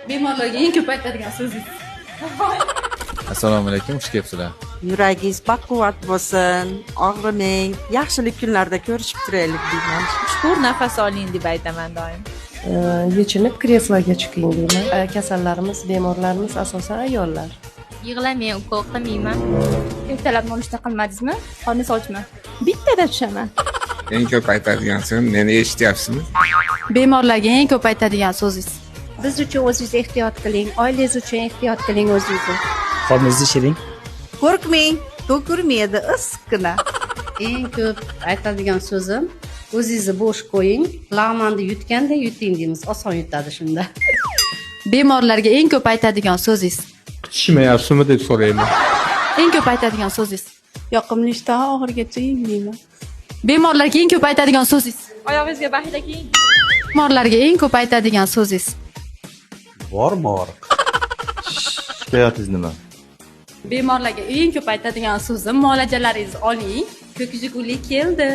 Bemorlarga eng ko'p aytadigan so'zingiz. Assalomu alaykum, xush kelibsizlar. Yuragingiz baquvvat bo'lsin, og'rimang, yaxshilik kunlarda ko'rishib turaylik deyman. Chuqur nafas oling deb aytaman doim. Yechinib kresloga chiqing deyman. Kasallarimiz, bemorlarimiz asosan ayollar. Yig'lamang, ukol qilmayman. Ertalab nonushta qilmadingizmi? Qorningiz ochmi? Bittada tushaman. Eng ko'p aytadigan so'z, meni eshityapsizmi? Bemorlarga eng ko'p aytadigan so'zingiz. Biz uchun o'zingiz ehtiyot qiling, oilangiz uchun ehtiyot qiling o'zingizni. Qorningizni shiring. Qo'rqmang, to'kirmaydi, issiqqina. Eng ko'p aytadigan so'zim, o'zingizni bo'sh qo'ying, lag'monni yutganda yuting deymiz, oson yutadi shunda. Bemorlarga eng ko'p aytadigan so'zingiz. Tushmayapsizmi deb so'rayman. Eng ko'p aytadigan so'zingiz. Yoqimli ishtaha oxirigacha yeng deyman. Bemorlarga eng ko'p aytadigan so'zingiz. Oyog'ingizga baxila kiying. Bemorlarga eng ko'p aytadigan so'zingiz. Bor. Shikoyatingiz nima? Bemorlarga eng ko'p aytadigan so'zim muolajalaringizni oling. Ko'k jiguli keldi.